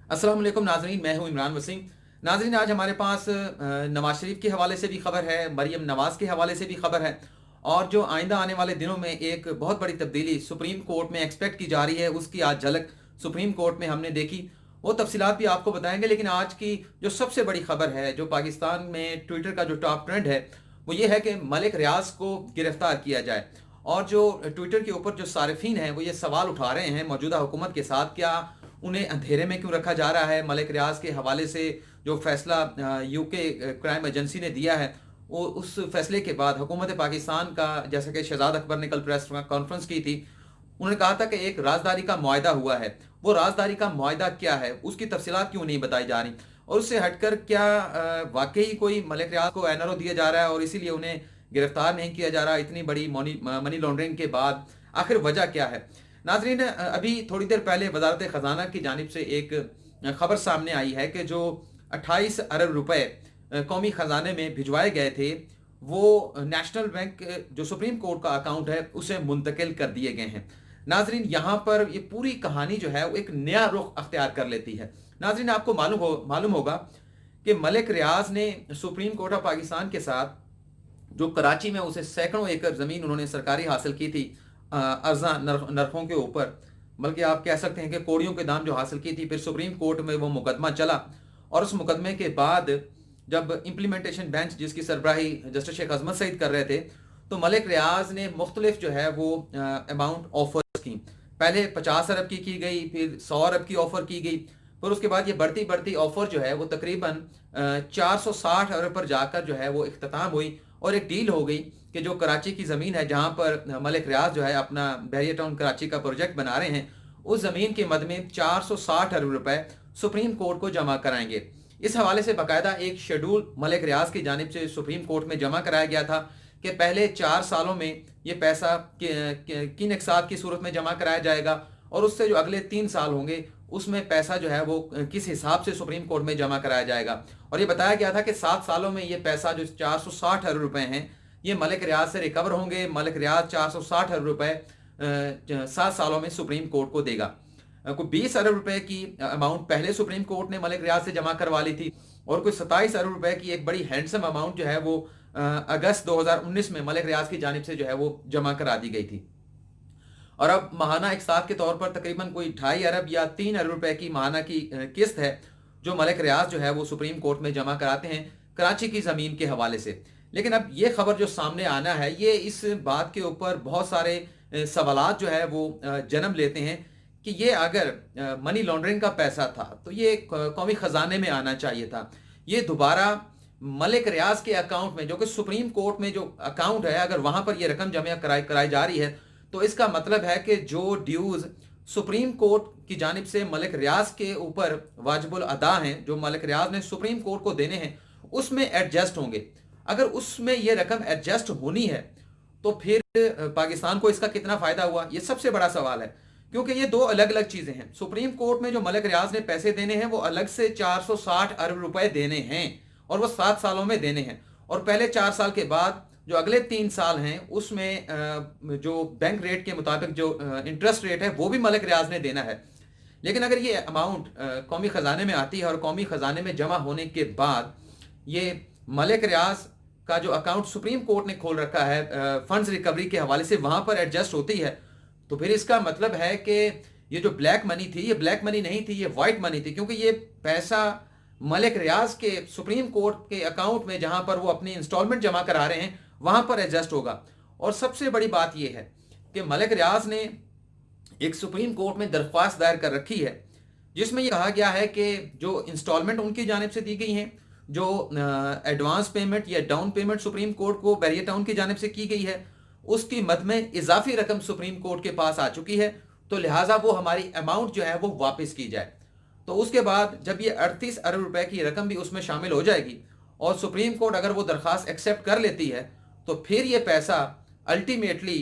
अस्सलाम वालेकुम नाजरीन, मैं हूं इमरान वसीम। नाजरीन, आज हमारे पास नवाज शरीफ के हवाले से भी खबर है, मरीम नवाज के हवाले से भी खबर है और जो आइंदा आने वाले दिनों में एक बहुत बड़ी तब्दीली सुप्रीम कोर्ट में एक्सपेक्ट की जा रही है, उसकी आज झलक सुप्रीम कोर्ट में हमने देखी। वो तफसीलात भी आपको बताएंगे, लेकिन आज की जो सबसे बड़ी खबर है, जो पाकिस्तान में ट्विटर का जो टॉप ट्रेंड है, वो ये है कि मलिक रियाज को गिरफ्तार किया जाए। और जो ट्विटर के ऊपर जो सार्फिन हैं वो ये सवाल उठा रहे हैं मौजूदा हुकूमत के साथ, क्या उन्हें अंधेरे में क्यों रखा जा रहा है। मलिक रियाज के हवाले से जो फैसला यूके क्राइम एजेंसी ने दिया है, वो उस फैसले के बाद हुकूमत पाकिस्तान का, जैसा कि शहजाद अकबर ने कल प्रेस कॉन्फ्रेंस की थी, उन्होंने कहा था कि एक राजदारी का मुआहदा हुआ है। वो राजदारी का मुआहदा क्या है, उसकी तफसीलात क्यों नहीं बताई जा रही, और उससे हटकर क्या वाकई कोई मलिक रियाज को एनआरओ दिया जा रहा है और इसीलिए उन्हें गिरफ्तार नहीं किया जा रहा इतनी बड़ी मनी लॉन्ड्रिंग के बाद, आखिर वजह क्या है। नाजरीन, अभी थोड़ी देर पहले वजारत ख़जाना की जानिब से एक खबर सामने आई है कि जो 28 अरब रुपए कौमी ख़जाने में भिजवाए गए थे, वो नेशनल बैंक जो सुप्रीम कोर्ट का अकाउंट है उसे मुंतकिल कर दिए गए हैं। नाजरीन, यहाँ पर ये पूरी कहानी जो है वो एक नया रुख अख्तियार कर लेती है। नाजरीन, आपको मालूम होगा कि मलिक रियाज ने सुप्रीम कोर्ट ऑफ पाकिस्तान के साथ, जो कराची में उसे सैकड़ों एकड़ ज़मीन उन्होंने सरकारी हासिल की थी अर्जा नरखों के ऊपर, बल्कि आप कह सकते हैं कि कोड़ियों के दाम जो हासिल की थी, फिर सुप्रीम कोर्ट में वो मुकदमा चला और उस मुकदमे के बाद जब इम्प्लीमेंटेशन बेंच जिसकी सरबराही जस्टिस शेख अजमत सईद कर रहे थे, तो मलिक रियाज ने मुख्तलिफ जो है वो अमाउंट ऑफर की। पहले 50 अरब की गई, फिर 100 अरब की ऑफर की गई, फिर उसके बाद ये बढ़ती बढ़ती ऑफर जो है वो तकरीबन 460 अरब पर जाकर जो है वो इख्तिताम हुई और एक डील हो गई कि जो कराची की ज़मीन है, जहाँ पर मलिक रियाज जो है अपना बैरियर टाउन कराची का प्रोजेक्ट बना रहे हैं, उस ज़मीन के मद में 460 अरब रुपए सुप्रीम कोर्ट को जमा कराएंगे। इस हवाले से बाकायदा एक शेड्यूल मलिक रियाज की जानिब से सुप्रीम कोर्ट में जमा कराया गया था कि पहले 4 सालों में ये पैसा किन अकसाद की सूरत में जमा कराया जाएगा और उससे जो अगले 3 साल होंगे उसमें पैसा जो है वो किस हिसाब से सुप्रीम कोर्ट में जमा कराया जाएगा। और ये बताया गया था कि 7 सालों में ये पैसा जो 460 अरब रुपए हैं, ये मलिक रियाज से रिकवर होंगे। मलिक रियाज 460 अरब रुपए 7 सालों में सुप्रीम कोर्ट को देगा। कोई 20 अरब रुपए की अमाउंट पहले सुप्रीम कोर्ट ने मलिक रियाज से जमा करवा ली थी और कोई 27 अरब रुपए की एक बड़ी हैंडसम अमाउंट जो है वो अगस्त 2019 में मलिक रियाज की जानिब से जो है वो जमा करा दी गई थी। और अब माहाना इकसाद के तौर पर तकरीबन कोई 2.5 अरब या 3 अरब रुपए की माहाना की किस्त है जो मलिक रियाज जो है वो सुप्रीम कोर्ट में जमा कराते हैं कराची की ज़मीन के हवाले से। लेकिन अब ये खबर जो सामने आना है, ये इस बात के ऊपर बहुत सारे सवालात जो है वो जन्म लेते हैं कि ये अगर मनी लॉन्ड्रिंग का पैसा था तो ये कौमी ख़जाने में आना चाहिए था। ये दोबारा मलिक रियाज के अकाउंट में, जो कि सुप्रीम कोर्ट में जो अकाउंट है, अगर वहाँ पर ये रकम जमा कराई जा रही है तो इसका मतलब है कि जो ड्यूज़ सुप्रीम कोर्ट की जानिब से मलिक रियाज के ऊपर वाजिबुल अदा हैं, जो मलिक रियाज ने सुप्रीम कोर्ट को देने हैं, उसमें एडजस्ट होंगे। अगर उसमें ये रकम एडजस्ट होनी है तो फिर पाकिस्तान को इसका कितना फ़ायदा हुआ, ये सबसे बड़ा सवाल है। क्योंकि ये दो अलग अलग चीज़ें हैं। सुप्रीम कोर्ट में जो मलिक रियाज ने पैसे देने हैं वो अलग से 460 अरब रुपए देने हैं और वो 7 सालों में देने हैं, और पहले 4 साल के बाद जो अगले 3 साल हैं उसमें जो बैंक रेट के मुताबिक जो इंटरेस्ट रेट है वो भी मलिक रियाज ने देना है। लेकिन अगर ये अमाउंट कौमी ख़जाने में आती है और कौमी ख़जाने में जमा होने के बाद ये मलिक रियाज का जो अकाउंट सुप्रीम कोर्ट ने खोल रखा है फंड्स रिकवरी के हवाले से, वहाँ पर एडजस्ट होती है, तो फिर इसका मतलब है कि ये जो ब्लैक मनी थी, ये ब्लैक मनी नहीं थी, ये वाइट मनी थी। क्योंकि ये पैसा मलिक रियाज के सुप्रीम कोर्ट के अकाउंट में, जहाँ पर वो अपनी इंस्टॉलमेंट जमा करा रहे हैं, वहाँ पर एडजस्ट होगा। और सबसे बड़ी बात यह है कि मलिक रियाज ने एक सुप्रीम कोर्ट में दरख्वास्त दायर कर रखी है जिसमें यह कहा गया है कि जो इंस्टॉलमेंट उनकी जानिब से दी गई हैं, जो एडवांस पेमेंट या डाउन पेमेंट सुप्रीम कोर्ट को बैरियर टाउन की जानिब से की गई है, उसकी मद में इजाफी रकम सुप्रीम कोर्ट के पास आ चुकी है, तो लिहाजा वो हमारी अमाउंट जो है वो वापस की जाए। तो उसके बाद जब ये 38 अरब रुपए की रकम भी उसमें शामिल हो जाएगी और सुप्रीम कोर्ट अगर वो दरख्वास्त एक्सेप्ट कर लेती है, तो फिर ये पैसा अल्टीमेटली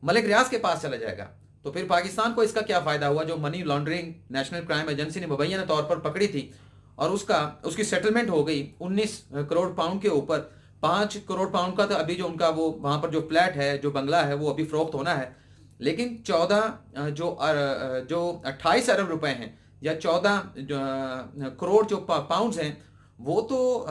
मलिक रियाज के पास चला जाएगा। तो फिर पाकिस्तान को इसका क्या फ़ायदा हुआ? जो money laundering national crime agency ने मुबैना तौर पर पकड़ी थी और उसकी सेटलमेंट हो गई 19 करोड़ पाउंड के ऊपर। 5 करोड़ पाउंड का तो अभी जो उनका वो वहाँ पर जो फ्लैट है, जो बंगला है, वो अभी फ़रोख्त होना है। लेकिन 14 जो 28 अरब रुपए हैं या 14 करोड़ जो पाउंड्स हैं वो तो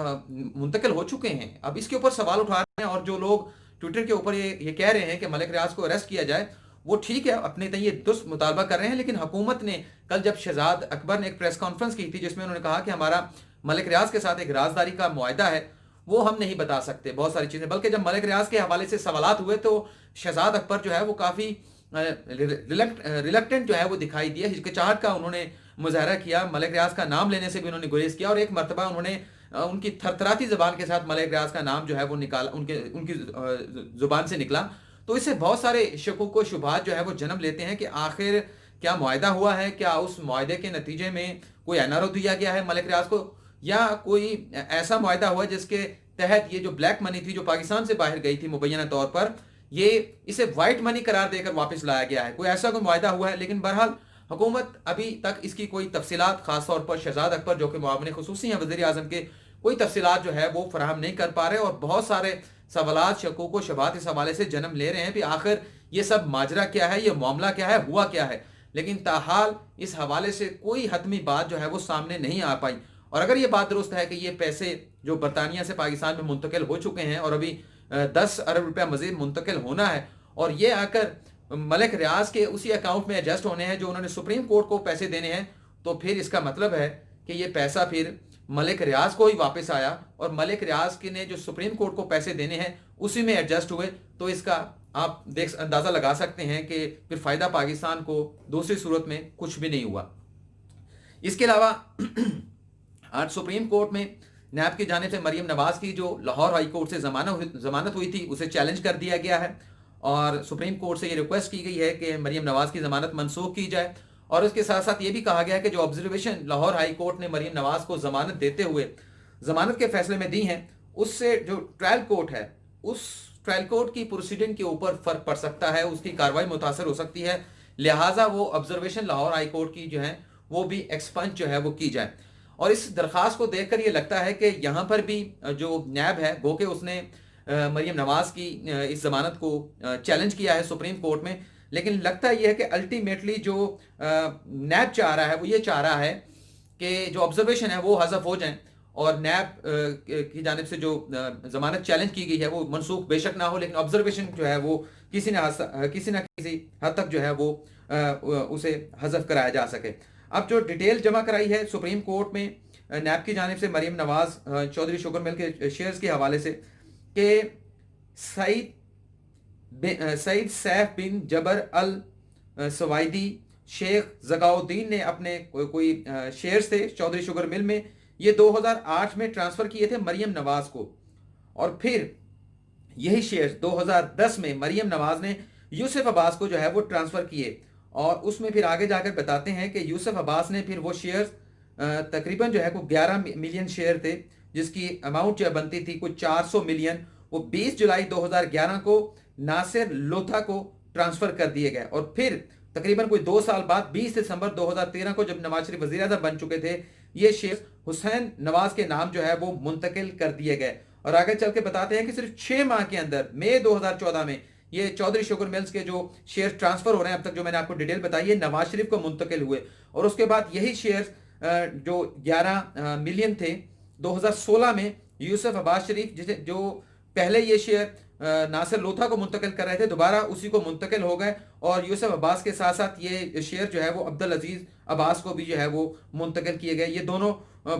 मुंतकिल हो चुके हैं। अब इसके ऊपर सवाल उठा रहे हैं, और जो लोग ट्विटर के ऊपर ये कह रहे हैं कि मलिक रियाज को अरेस्ट किया जाए, वो ठीक है, अपने तय ये दुरुस्त मुतालबा कर रहे हैं, लेकिन हुकूमत ने कल जब शहजाद अकबर ने एक प्रेस कॉन्फ्रेंस की थी जिसमें उन्होंने कहा कि हमारा मलिक रियाज के साथ एक राजदारी का मुआहदा है, वो हम नहीं बता सकते बहुत सारी चीज़ें। बल्कि जब मलिक रियाज के हवाले से सवालात हुए तो शहजाद अकबर जो है वो काफ़ी रिलक्टेंट जो है वो दिखाई दिया, हिचकिचाहट का उन्होंने मुजाहरा किया, मलिक रियाज का नाम लेने से भी उन्होंने गुरेज किया, और एक मरतबा उन्होंने उनकी थरथराती ज़बान के साथ मलिक रियाज का नाम जो है वो निकाला, उनकी ज़ुबान से निकला। तो इससे बहुत सारे शकूक व शुबहात जो है वो जन्म लेते हैं कि आखिर क्या मुआहदा हुआ है, क्या उस मुआहदे के नतीजे में कोई एनआरओ दिया गया है मलिक रियाज को, या कोई ऐसा मुआहदा हुआ जिसके तहत ये जो ब्लैक मनी थी जो पाकिस्तान से बाहर गई थी मुबैना तौर पर, ये इसे वाइट मनी करार देकर वापस लाया गया है, कोई ऐसा कोई मुआहदा हुआ है। लेकिन बहरहाल हुकूमत अभी तक इसकी कोई तफसीलात, खासतौर पर शहजाद अकबर जो कि मुआविन खुसूसी हैं वज़ीर आज़म के, कोई तफसीलात जो है वो फराहम नहीं कर पा रहे, और बहुत सारे सवालात, शकूक व शुबहात इस हवाले से जन्म ले रहे हैं कि आखिर ये सब माजरा क्या है, ये मामला क्या है, हुआ क्या है। लेकिन ताहाल इस हवाले से कोई हतमी बात जो है वो सामने नहीं आ पाई। और अगर ये बात दुरुस्त है कि ये पैसे जो बरतानिया से पाकिस्तान में मुंतकिल हो चुके हैं और अभी 10 अरब रुपया मजीद मुंतकिल होना है, और ये आकर मलिक रियाज के उसी अकाउंट में एडजस्ट होने हैं जो उन्होंने सुप्रीम कोर्ट को पैसे देने हैं, तो फिर इसका मतलब है कि ये पैसा फिर मलिक रियाज को ही वापस आया, और मलिक रियाज के ने जो सुप्रीम कोर्ट को पैसे देने हैं उसी में एडजस्ट हुए। तो इसका आप अंदाज़ा लगा सकते हैं कि फिर फ़ायदा पाकिस्तान को दूसरी सूरत में कुछ भी नहीं हुआ। इसके अलावा आज सुप्रीम कोर्ट में नैब की जानिब से मरियम नवाज की जो लाहौर हाई कोर्ट से जमानत हुई थी उसे चैलेंज कर दिया गया है, और सुप्रीम कोर्ट से ये रिक्वेस्ट की गई है कि मरियम नवाज की ज़मानत मनसूख की जाए। और उसके साथ साथ ये भी कहा गया है कि जो ऑब्जर्वेशन लाहौर हाई कोर्ट ने मरियम नवाज को ज़मानत देते हुए ज़मानत के फैसले में दी हैं, उससे जो ट्रायल कोर्ट है उस ट्रायल कोर्ट की प्रोसीडिंग के ऊपर फ़र्क पड़ सकता है, उसकी कार्रवाई मुतासर हो सकती है। लिहाजा वो ऑब्जर्वेशन लाहौर हाई कोर्ट की जो है वो भी एक्सपंज जो है वो की जाए। और इस दरख्वास्त को देखकर ये लगता है कि यहाँ पर भी जो नैब है गो के उसने मरियम नवाज की इस ज़मानत को चैलेंज किया है सुप्रीम कोर्ट में, लेकिन लगता यह है कि अल्टीमेटली जो नैब चाह रहा है वो ये चाह रहा है कि जो ऑब्जर्वेशन है वो हज़फ हो जाएं, और नैब की जानिब से जो ज़मानत चैलेंज की गई है वो मनसूख बेशक ना हो, लेकिन ऑब्जर्वेशन जो है वो किसी न किसी हद तक जो है वो उसे हज़फ कराया जा सके। अब जो डिटेल जमा कराई है सुप्रीम कोर्ट में नैब की जानिब से मरियम नवाज चौधरी शुगर मिल के शेयर्स के हवाले से, कि सईद सैफ बिन जबर अल सवाइदी शेख जगाउद्दीन ने अपने कोई शेयर्स थे चौधरी शुगर मिल में, ये 2008 में ट्रांसफ़र किए थे मरियम नवाज को, और फिर यही शेयर्स 2010 में मरियम नवाज ने यूसुफ अब्बास को जो है वो ट्रांसफ़र किए। और उसमें फिर आगे जाकर बताते हैं कि यूसुफ अब्बास ने फिर वो शेयर्स तकरीबन जो है वो 11 मिलियन शेयर थे, जिसकी अमाउंट जो बनती थी कुछ 400 मिलियन, वो 20 जुलाई 2011 को नासिर लोथा को ट्रांसफ़र कर दिए गए। और फिर तकरीबन कोई 2 साल बाद 20 दिसंबर 2013 को जब नवाज शरीफ वज़ीर आज़म बन चुके थे, ये शेयर हुसैन नवाज के नाम जो है वो मुंतकिल कर दिए गए। और आगे चल के बताते हैं कि सिर्फ 6 माह के अंदर मई 2014 में ये चौधरी शुगर मिल्स के जो शेयर ट्रांसफ़र हो रहे हैं अब तक जो मैंने आपको डिटेल बताई है नवाज शरीफ को मुंतकिल हुए, और उसके बाद यही शेयर जो 11 मिलियन थे 2016 में यूसुफ अब्बास शरीफ जिसे जो पहले ये शेयर नासिर लोथा को मुंतकिल कर रहे थे दोबारा उसी को मुंतकिल हो गए, और यूसुफ अब्बास के साथ साथ ये शेयर जो है वो अब्दुल अजीज अब्बास को भी जो है वो मुंतकिल किए गए। ये दोनों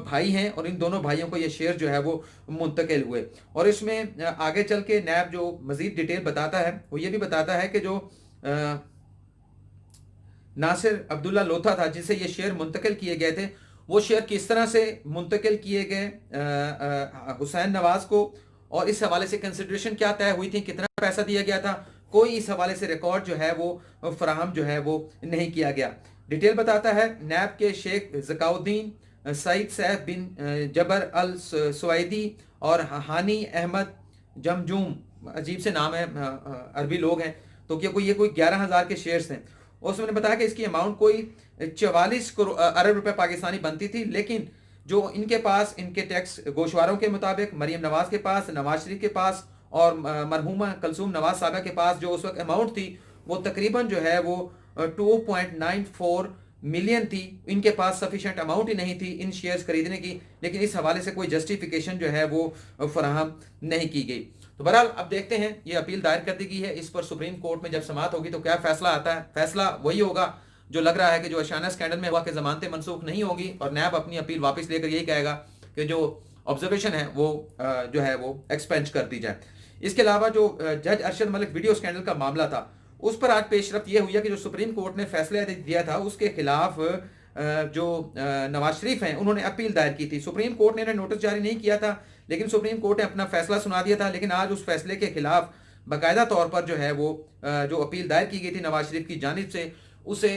भाई हैं और इन दोनों भाइयों को ये शेयर जो है वो मुंतकिल हुए। और इसमें आगे चल के नैब जो मजीद डिटेल बताता है वो ये भी बताता है कि जो नासिर अब्दुल्ला लोथा था जिसे ये शेयर मुंतकिल किए गए थे, वो शेयर किस तरह से मुंतकिल किए गए हुसैन नवाज को, और इस हवाले से कंसिडरेशन क्या तय हुई थी, कितना पैसा दिया गया था, कोई इस हवाले से रिकॉर्ड जो है वो फराहम जो है वो नहीं किया गया। डिटेल बताता है नैब के शेख जकाउद्दीन, सईद सैफ बिन जबर अल सवाइदी और हानी अहमद जमजूम, अजीब से नाम है, अरबी लोग हैं, तो क्या कोई ये कोई 11,000 के शेयर्स हैं। और उसने बताया कि इसकी अमाउंट कोई 44 अरब रुपए पाकिस्तानी बनती थी, लेकिन जो इनके पास इनके टैक्स गोशवारों के मुताबिक मरियम नवाज के पास, नवाज शरीफ के पास और मरहूमा कलसूम नवाज साहबा के पास जो उस वक्त अमाउंट थी वो तकरीबन जो है वो 2.94 मिलियन थी, इनके पास सफिशेंट अमाउंट ही नहीं थी इन शेयर्स खरीदने की, लेकिन इस हवाले से कोई जस्टिफिकेशन जो है वो फराहम नहीं की गई। तो बहरहाल अब देखते हैं, ये अपील दायर कर दी गई है, इस पर सुप्रीम कोर्ट में जब समाअत होगी तो क्या फैसला आता है। फैसला वही होगा जो लग रहा है कि जो अशाना स्कैंडल में हुआ कि जमानतें मनसूख नहीं होगी और नैब अपनी अपील वापस लेकर यही कहेगा कि जो ऑब्जर्वेशन है वो जो है वो एक्सपेंज कर दी जाए। इसके अलावा जो जज अरशद मलिक वीडियो स्कैंडल का मामला था, उस पर आज पेशरफ्त ये हुई है कि जो सुप्रीम कोर्ट ने फैसला दिया था उसके खिलाफ जो नवाज शरीफ हैं उन्होंने अपील दायर की थी। सुप्रीम कोर्ट ने नोटिस जारी नहीं किया था, लेकिन सुप्रीम कोर्ट ने अपना फैसला सुना दिया था। लेकिन आज उस फैसले के खिलाफ बाकायदा तौर पर जो है वो जो अपील दायर की गई थी नवाज शरीफ की जानिब से, उसे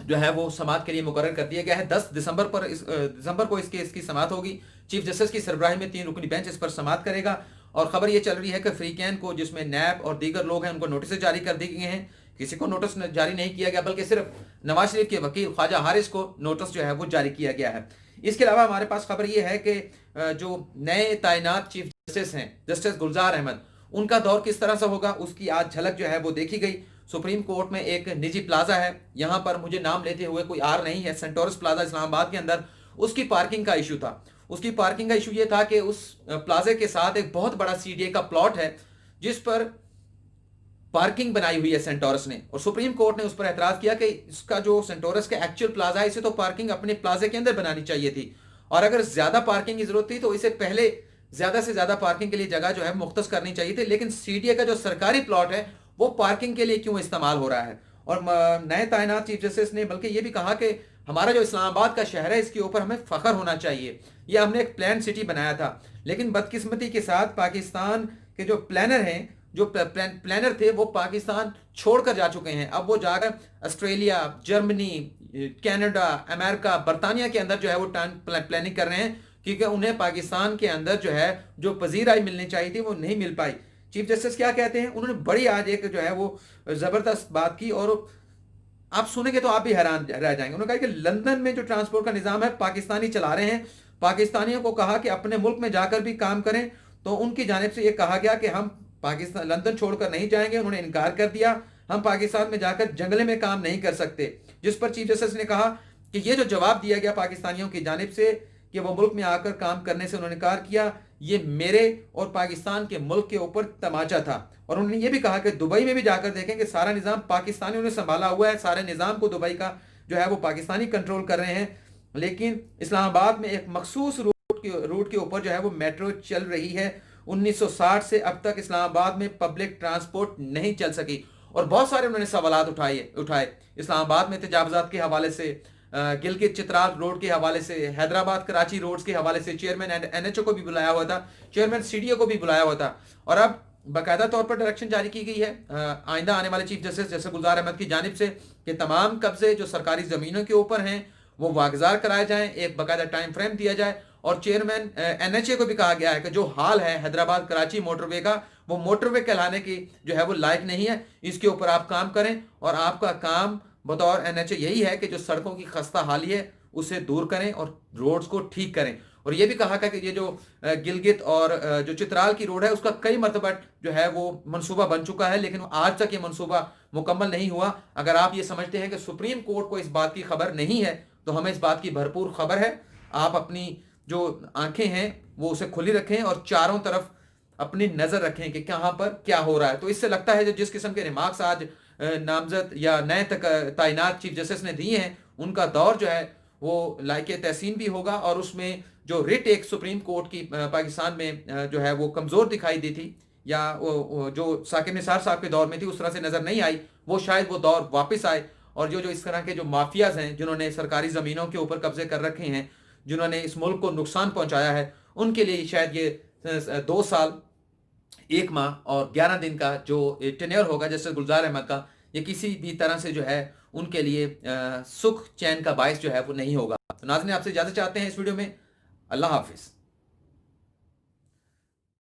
जो है वो समाअत के लिए मुकर्रर कर दिया गया है। 10 दिसंबर को इसकी समाअत होगी। चीफ जस्टिस की सरबराही में 3 रुकनी बेंच इस पर समाअत करेगा। और खबर ये चल रही है कि फ्रीकैन को, जिसमें नैब और दीगर लोग हैं, उनको नोटिस जारी कर दिए गए हैं। किसी को नोटिस जारी नहीं किया गया, बल्कि सिर्फ नवाज शरीफ के वकील ख्वाजा हारिस को नोटिस जो है वो जारी किया गया है। इसके अलावा हमारे पास खबर ये है कि जो नए तैनात चीफ जस्टिस हैं, जस्टिस गुलजार अहमद, उनका दौर किस तरह से होगा उसकी आज झलक जो है वो देखी गई। सुप्रीम कोर्ट में एक निजी प्लाजा है, यहाँ पर मुझे नाम लेते हुए कोई आर नहीं है, सेंटोरस प्लाजा इस्लामाबाद के अंदर, उसकी पार्किंग का इशू था। उसकी पार्किंग का इशू ये था कि उस प्लाजे के साथ एक बहुत बड़ा सीडीए का प्लॉट है जिस पर पार्किंग बनाई हुई है सेंटोरस ने, और सुप्रीम कोर्ट ने उस पर एतराज किया कि इसका जो सेंटोरस का एक्चुअल प्लाजा है, इसे तो पार्किंग अपने प्लाजे के अंदर बनानी चाहिए थी, और अगर ज्यादा पार्किंग की जरूरत थी तो इसे पहले ज्यादा से ज्यादा पार्किंग के लिए जगह जो है मुख्तस करनी चाहिए थी। लेकिन सीडीए का जो सरकारी प्लॉट है वो पार्किंग के लिए क्यों इस्तेमाल हो रहा है। और नए तैनात चीफ जस्टिस ने बल्कि ये भी कहा कि हमारा जो इस्लामाबाद का शहर है इसके ऊपर हमें फख्र होना चाहिए, ये हमने एक प्लान सिटी बनाया था। लेकिन बदकिस्मती के साथ पाकिस्तान के जो प्लानर हैं, जो प्लानर थे, वो पाकिस्तान छोड़कर जा चुके हैं। अब वो जाकर ऑस्ट्रेलिया, जर्मनी, कनाडा, अमेरिका, बरतानिया के अंदर जो है वो प्लानिंग कर रहे हैं, क्योंकि उन्हें पाकिस्तान के अंदर जो है जो पजीराई मिलनी चाहिए थी वो नहीं मिल पाई। चीफ जस्टिस क्या कहते हैं, उन्होंने बड़ी आज एक जो है वो जबरदस्त बात की, और आप सुनेंगे तो आप भी हैरान रह जाएंगे। उन्होंने कहा कि लंदन में जो ट्रांसपोर्ट का निजाम है पाकिस्तानी चला रहे हैं। पाकिस्तानियों को कहा कि अपने मुल्क में जाकर भी काम करें, तो उनकी जानिब से यह कहा गया कि हम पाकिस्तान लंदन छोड़कर नहीं जाएंगे। उन्होंने इनकार कर दिया, हम पाकिस्तान में जाकर जंगले में काम नहीं कर सकते। जिस पर चीफ जस्टिस ने कहा कि ये जो जवाब दिया गया पाकिस्तानियों की जानिब से कि वो मुल्क में आकर काम करने से उन्होंने इनकार किया, ये मेरे और पाकिस्तान के मुल्क के ऊपर तमाचा था। और उन्होंने ये भी कहा कि दुबई में भी जाकर देखें कि सारा निज़ाम पाकिस्तानियों ने संभाला हुआ है, सारे निज़ाम को दुबई का जो है वो पाकिस्तानी कंट्रोल कर रहे हैं। लेकिन इस्लामाबाद में एक मखसूस रूट के ऊपर जो है वो मेट्रो चल रही है। 1960 से अब तक इस्लामाबाद में पब्लिक ट्रांसपोर्ट नहीं चल सकी, और बहुत सारे उन्होंने सवालात उठाए इस्लामाबाद में तजावुज़ात के हवाले से, गिलगित चित्राल रोड के हवाले से, हैदराबाद कराची रोड्स के हवाले से। चेयरमैन एनएचओ को भी बुलाया हुआ था, चेयरमैन सीडीओ को भी बुलाया हुआ था, और अब बाकायदा तौर पर डायरेक्शन जारी की गई है आइंदा आने वाले चीफ जस्टिस जैसे गुलजार अहमद की जानिब से कि तमाम कब्जे जो सरकारी ज़मीनों के ऊपर हैं वो वागजार कराए जाएं, एक बाकायदा टाइम फ्रेम दिया जाए। और चेयरमैन एनएचए को भी कहा गया है कि जो हाल है हैदराबाद कराची मोटरवे का, वो मोटरवे कहलाने की जो है वो लायक नहीं है, इसके ऊपर आप काम करें। और आपका काम बतौर एनएचए यही है कि जो सड़कों की खस्ता हाली है उसे दूर करें और रोड्स को ठीक करें। और ये भी कहा कि ये जो गिलगित और जो चित्राल की रोड है उसका कई मरतबा जो है वो मंसूबा बन चुका है, लेकिन आज तक ये मंसूबा मुकम्मल नहीं हुआ। अगर आप ये समझते हैं कि सुप्रीम कोर्ट को इस बात की खबर नहीं है, तो हमें इस बात की भरपूर खबर है। आप अपनी जो आंखें हैं वो उसे खुली रखें और चारों तरफ अपनी नज़र रखें कि कहाँ पर क्या हो रहा है। तो इससे लगता है जिस किस्म के रिमार्क्स आज नामजद या नए तैनात चीफ जस्टिस ने दिए हैं, उनका दौर जो है वो लायके तहसीन भी होगा। और उसमें जो रिट एक सुप्रीम कोर्ट की पाकिस्तान में जो है वो कमज़ोर दिखाई दी थी, या वो जो साकिब निसार साहब के दौर में थी उस तरह से नज़र नहीं आई, वो शायद वो दौर वापस आए। और जो इस तरह के जो माफियाज हैं जिन्होंने सरकारी ज़मीनों के ऊपर कब्जे कर रखे हैं, जिन्होंने इस मुल्क को नुकसान पहुंचाया है, उनके लिए शायद ये 2 साल 1 माह और 11 दिन का जो टेन्योर होगा जैसे गुलजार अहमद का, ये किसी भी तरह से जो है उनके लिए सुख चैन का बायस जो है वो नहीं होगा। तो नाज़रीन, आपसे इजाज़त चाहते हैं इस वीडियो में। अल्लाह हाफिज़।